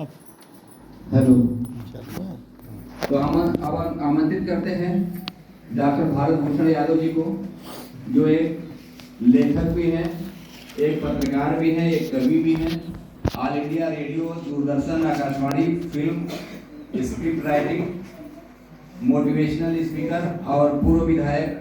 Hello. तो अब आमंत्रित करते हैं डॉक्टर भारत भूषण यादव जी को, जो एक लेखक भी हैं, एक पत्रकार भी हैं, एक कवि भी हैं, all India radio, Doordarshan, Akashvani, film, script writing, motivational speaker और पूर्व विधायक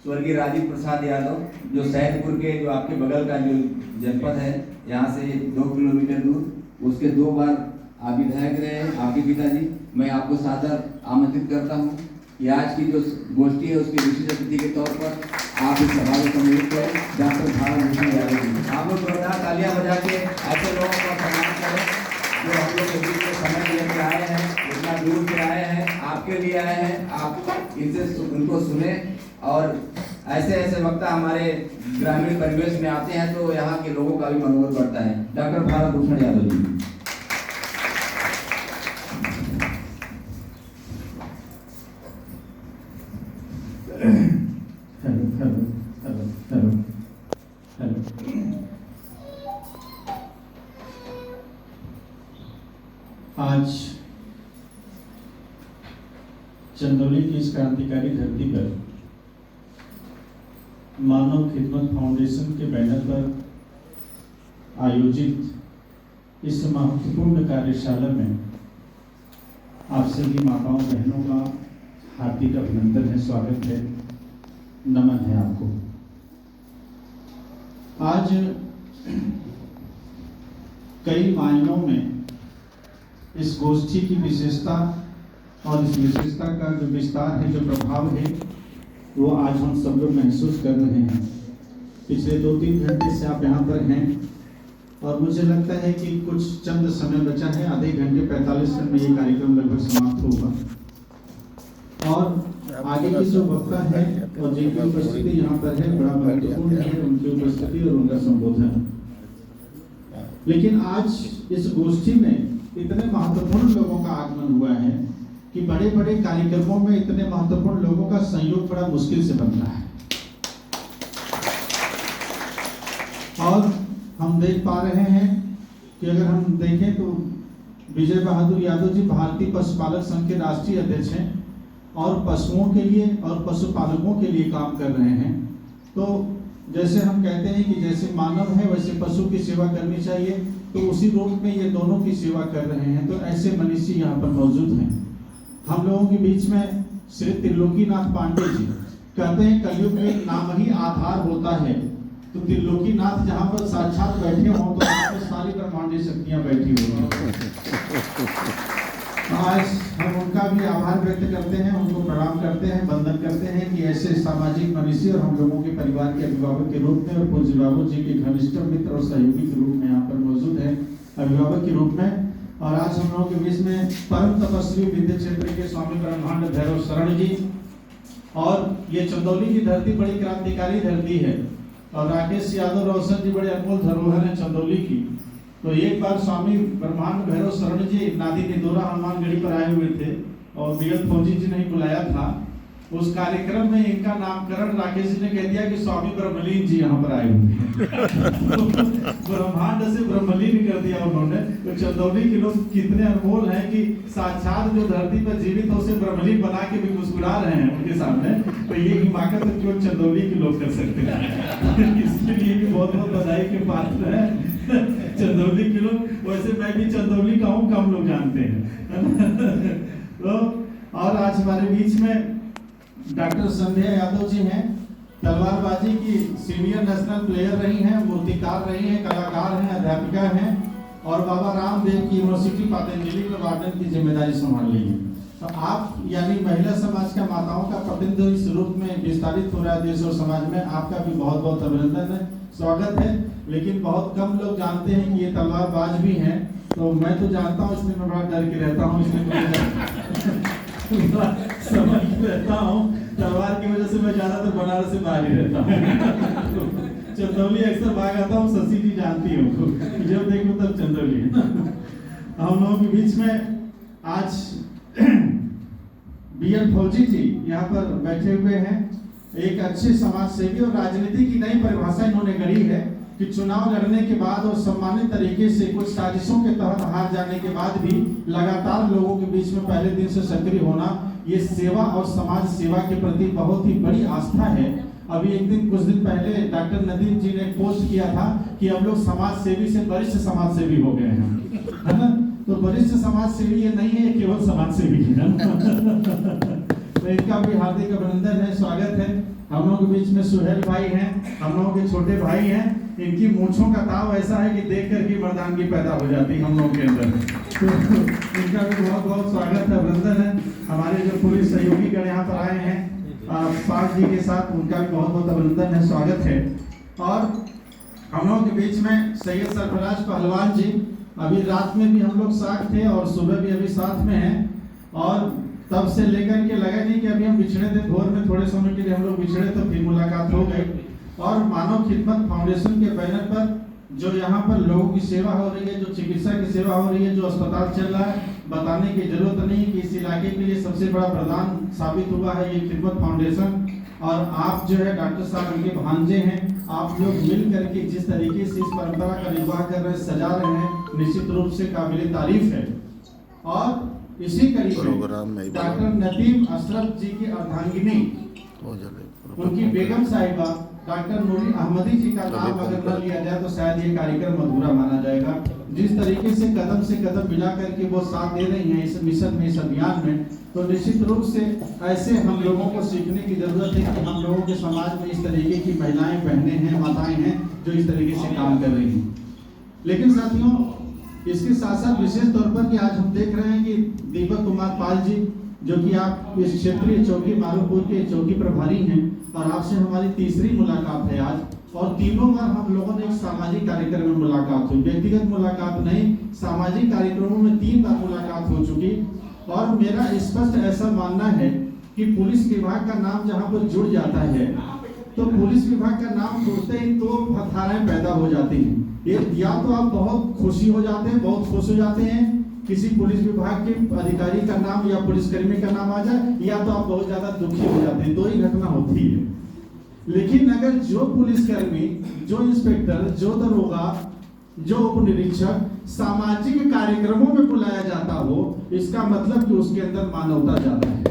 स्वर्गीय राजीव प्रसाद यादव, जो सैदपुर के, जो आपके बगल का जो जनपद है, यहाँ से 2 किलोमीटर दूर, उसके 2 बार आप विधायक रहे हैं, आपके पिताजी। मैं आपको सादर आमंत्रित करता हूँ कि आज की जो गोष्ठी है उसके विशिष्ट अतिथि के तौर पर आप इस सभा को सम्मिलित करें। डॉक्टर भारत भूषण यादव जी, आप लोग जोरदार तालियां बजा के ऐसे लोगों का सम्मान करें जो हम लोग के बीच में समय लेकर आए हैं, इतना दूर से आए हैं, आपके लिए आए हैं। आप इनसे उनको सुने, और ऐसे ऐसे वक्ता हमारे ग्रामीण परिवेश में आते हैं तो यहाँ के लोगों का भी मनोबल बढ़ता है। डॉक्टर भारत भूषण यादव जी। आज चंदौली की इस क्रांतिकारी धरती पर मानव खिदमत फाउंडेशन के बैनर पर आयोजित इस महत्वपूर्ण कार्यशाला में आप सभी माताओं बहनों का हार्दिक अभिनंदन है, स्वागत है, नमन है आपको। आज कई मायनों में इस गोष्ठी की विशेषता और इस विशेषता का जो विस्तार है, जो प्रभाव है, वो आज हम सब लोग महसूस कर रहे हैं। पिछले 2-3 घंटे से आप यहाँ पर हैं और मुझे लगता है कि कुछ चंद समय बचा है, आधे घंटे 45 मिनट में ये कार्यक्रम लगभग समाप्त होगा। और आगे की जो वक्ता है और जिनकी उपस्थिति यहाँ पर है, बड़ा महत्वपूर्ण है उनकी उपस्थिति और उनका संबोधन। लेकिन आज इस गोष्ठी में इतने महत्वपूर्ण लोगों का आगमन हुआ है कि बड़े बड़े कार्यक्रमों में इतने महत्वपूर्ण लोगों का संयोग बड़ा मुश्किल से बनता है। और हम देख पा रहे हैं कि अगर हम देखें तो विजय बहादुर यादव जी भारतीय पशुपालक संघ के राष्ट्रीय अध्यक्ष हैं और पशुओं के लिए और पशुपालकों के लिए काम कर रहे हैं। तो जैसे हम कहते हैं कि जैसे मानव है वैसे पशु की सेवा करनी चाहिए, तो उसी रूप में ये दोनों की सेवा कर रहे हैं। तो ऐसे मनीषी यहाँ पर मौजूद हैं। हम लोगों के बीच में श्री त्रिलोकीनाथ पांडे जी कहते हैं कलयुग में नाम ही आधार होता है। तो त्रिलोकीनाथ जहाँ पर साक्षात बैठे हों तो वहाँ पर सारी ब्रह्मांडीय शक्तियाँ बैठी हुई। आज हम उनका भी आभार व्यक्त करते हैं, उनको प्रणाम करते हैं, वंदन करते हैं कि ऐसे सामाजिक मनीषी और हम लोगों के परिवार के अभिभावक के रूप में और पूज्य बाबू जी के घनिष्ठ मित्र और सहयोगी के रूप में यहाँ पर मौजूद है, अभिभावक के रूप में। और आज हम लोगों के बीच में परम तपस्वी विद्या क्षेत्र के स्वामी ब्रह्मांड भैरव शरण जी, और ये चंदौली की धरती बड़ी क्रांतिकारी धरती है और राकेश यादव रोशन जी बड़े अनमोल धरोहर है चंदौली की। तो एक बार स्वामी ब्रह्मांड भैरव शरण जी नादी निदोरा हनुमानगढ़ी पर आए हुए थे और बीएल फौजी जी ने बुलाया था। उस कार्यक्रम में इनका नामकरण राकेश जी ने कह दिया कि स्वामी ब्रह्मलीन जी यहाँ पर आए हुए हैं। ब्रह्मांड से ब्रह्मलीन कर दिया उन्होंने। तो चंदौली के लोग कितने अनमोल हैं कि साक्षात जो धरती पर जीवित है उसे ब्रह्मलीन बना के भी मुस्कुरा रहे हैं उनके सामने। तो ये हिमाकत केवल चंदौली के लोग कर सकते हैं। इसके लिए भी बहुत बहुत बधाई के पात्र है चंदौली के लोग। वैसे मैं भी चंदौली का हूँ, कम लोग जानते हैं। तो और आज हमारे बीच में डॉक्टर संध्या यादव जी हैं, तलवारबाजी की सीनियर नेशनल प्लेयर रही हैं, मूर्तिकार रही हैं, कलाकार हैं, अध्यापिका हैं और बाबा रामदेव की यूनिवर्सिटी पतंजलि में वार्डन की जिम्मेदारी संभाल ली है। तो आप यानी महिला समाज का, माताओं का प्रतिनिधित्व इस रूप में विस्तारित हो रहा है देश और समाज में। आपका भी बहुत बहुत अभिनंदन है, स्वागत है। लेकिन बहुत कम लोग जानते हैं कि ये तलवारबाज भी हैं। तो मैं तो जानता हूँ, इसलिए मैं बड़ा डर के रहता हूँ, इसलिए समझ रहता हूँ। तलवार की वजह से मैं ज्यादातर बनारस से बाहर ही रहता हूँ। चंदौली अक्सर भाग आता हूँ, शशि जी जानती हूँ, जब देखो तब चंदौली। हम लोगों के बीच में आज बीएल फौजी जी यहाँ पर बैठे हुए हैं। एक अच्छे समाज सेवी और राजनीति की नई परिभाषा इन्होंने गढ़ी है कि चुनाव लड़ने के बाद और सम्मानित तरीके से कुछ साजिशों के तहत हार जाने के बाद भी लगातार लोगों के बीच में पहले दिन से सक्रिय होना, ये सेवा और समाज सेवा के प्रति बहुत ही बड़ी आस्था है। अभी कुछ दिन पहले डॉक्टर नदीम जी ने पोस्ट किया था कि हम लोग समाज सेवी से वरिष्ठ समाज सेवी हो गए हैं, है ना। तो वरिष्ठ समाज सेवी ये नहीं है, केवल समाज सेवी है। तो इनका भी हार्दिक अभिनंदन है, स्वागत है। हम लोगों के बीच में सुहेल भाई हैं, हम लोगों के छोटे भाई हैं। इनकी मूंछों का ताव ऐसा है कि देख कर के मर्दानगी पैदा हो जाती है हम लोगों के अंदर। तो इनका भी बहुत बहुत स्वागत है, अभिनंदन है। हमारे जो पुलिस सहयोगी गण यहाँ पर आए हैं पाक जी के साथ, उनका भी बहुत बहुत अभिनंदन है, स्वागत है। और हम लोगों के बीच में सैयद सरफराज पहलवान जी, अभी रात में भी हम लोग साथ थे और सुबह भी अभी साथ में हैं, और तब से लेकर के लगा नहीं कि अभी हम बिछड़े थे, भोर में थोड़े समय के लिए हम लोग बिछड़े तो फिर मुलाकात हो गई। और मानव खिदमत फाउंडेशन के बैनर पर जो यहाँ पर लोगों की सेवा हो रही है, जो चिकित्सा की सेवा हो रही है, जो अस्पताल चल रहा है, बताने की जरूरत नहीं कि इस इलाके के लिए सबसे बड़ा प्रदान साबित हुआ है ये खिदमत फाउंडेशन। और आप जो है डॉक्टर साहब उनके भांजे हैं, आप लोग मिल करके जिस तरीके से इस परंपरा का निर्वाह कर रहे हैं, सजा रहे हैं, निश्चित रूप से काबिल तारीफ है। और इसी कड़ी में डॉक्टर नदीम अशरफ जी की अर्धांगिनी, उनकी बेगम साहिबा डॉक्टर नूरी अहमदी जी का नाम अगर न लिया जाए तो शायद ये कार्यक्रम अधूरा माना जाएगा। जिस तरीके से कदम मिला करके वो साथ दे रही हैं इस मिशन में, इस अभियान में, तो निश्चित रूप से ऐसे हम लोगों को सीखने की जरूरत है कि हम लोगों के समाज में इस तरीके की महिलाएं, बहनें हैं, माताएं हैं जो इस तरीके से काम कर रही हैं। लेकिन साथियों, इसके साथ साथ विशेष तौर पर कि आज हम देख रहे हैं कि दीपक कुमार पाल जी, जो कि आप इस क्षेत्रीय चौकी मारूपुर के चौकी प्रभारी हैं, और आपसे हमारी तीसरी मुलाकात है आज। और तीनों बार हम लोगों ने एक सामाजिक कार्यक्रम में मुलाकात हुई, व्यक्तिगत मुलाकात नहीं, सामाजिक कार्यक्रमों में 3 बार मुलाकात हो चुकी। और मेरा स्पष्ट ऐसा मानना है कि पुलिस विभाग का नाम जहाँ पर जुड़ जाता है तो पुलिस विभाग का नाम जुड़ते ही तो धाराएं पैदा हो जाती हैं। ये या तो आप बहुत खुशी हो जाते हैं, बहुत खुश हो जाते हैं किसी पुलिस विभाग के अधिकारी का नाम या पुलिसकर्मी का नाम आ जाए, या तो आप बहुत ज्यादा दुखी हो जाते हैं। 2 ही घटना होती है। लेकिन अगर जो पुलिसकर्मी, जो इंस्पेक्टर, जो दरोगा, जो उप निरीक्षक सामाजिक कार्यक्रमों में बुलाया जाता हो, इसका मतलब कि उसके अंदर मानवता ज्यादा है।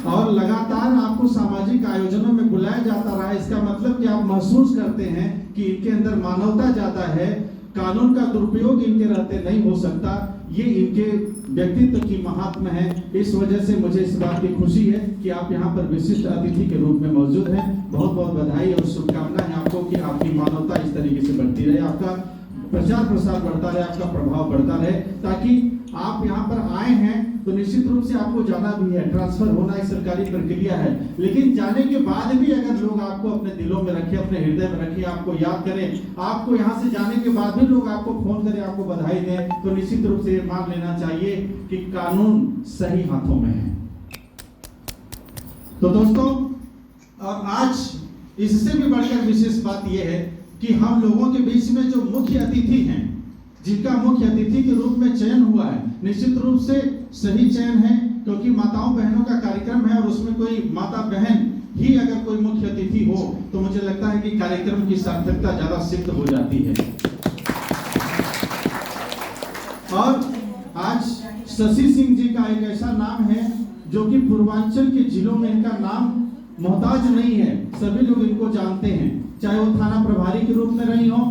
और लगातार आपको सामाजिक आयोजनों में बुलाया जाता रहा, इसका मतलब कि आप महसूस करते हैं कि इनके अंदर मानवता ज्यादा है, कानून का दुरुपयोग इनके रहते नहीं हो सकता। ये इनके व्यक्तित्व की महात्मा है। इस वजह से मुझे इस बात की खुशी है कि आप यहाँ पर विशिष्ट अतिथि के रूप में मौजूद हैं। बहुत बहुत बधाई और शुभकामनाएं आपको कि आपकी मानवता इस तरीके से बढ़ती रहे, आपका प्रचार प्रसार बढ़ता रहे, आपका प्रभाव बढ़ता रहे, ताकि आप यहाँ पर आए हैं तो निश्चित रूप से आपको जाना भी है, ट्रांसफर होना एक सरकारी प्रक्रिया है। लेकिन जाने के बाद भी अगर लोग आपको अपने दिलों में रखे, अपने हृदय में रखे, आपको याद करें, आपको यहाँ से जाने के बाद भी लोग आपको फोन करें, आपको बधाई दें, तो निश्चित रूप से मान लेना चाहिए कि कानून सही हाथों में है। तो दोस्तों, और आज इससे भी बढ़कर विशेष बात यह है कि हम लोगों के बीच में जो मुख्य अतिथि हैं, जिनका मुख्य अतिथि के रूप में चयन हुआ है, निश्चित रूप से सही चयन है, क्योंकि माताओं बहनों का कार्यक्रम है और उसमें कोई माता बहन ही अगर कोई मुख्य अतिथि हो तो मुझे लगता है कि कार्यक्रम की सार्थकता ज्यादा सिद्ध हो जाती है। और आज शशि सिंह जी का एक ऐसा नाम है जो कि पूर्वांचल के जिलों में इनका नाम मोहताज नहीं है, सभी लोग इनको जानते हैं, चाहे वो थाना प्रभारी के रूप में रही हो,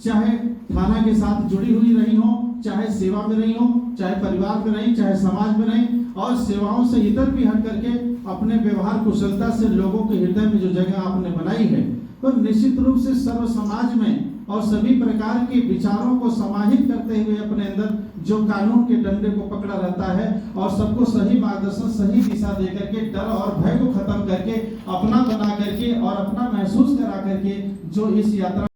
चाहे थाना के साथ जुड़ी हुई रही हो, चाहे सेवा में रही हो, चाहे परिवार में रही, चाहे समाज में रही, और सेवाओं से इतर भी हट करके अपने व्यवहार कुशलता से लोगों के हृदय में जो जगह आपने बनाई है, तो निश्चित रूप से सर्व समाज में और सभी प्रकार के विचारों को समाहित करते हुए अपने अंदर जो कानून के डंडे को पकड़ा रहता है और सबको सही मार्गदर्शन, सही दिशा दे करके, डर और भय को खत्म करके, अपना बना करके और अपना महसूस करा करके जो इस यात्रा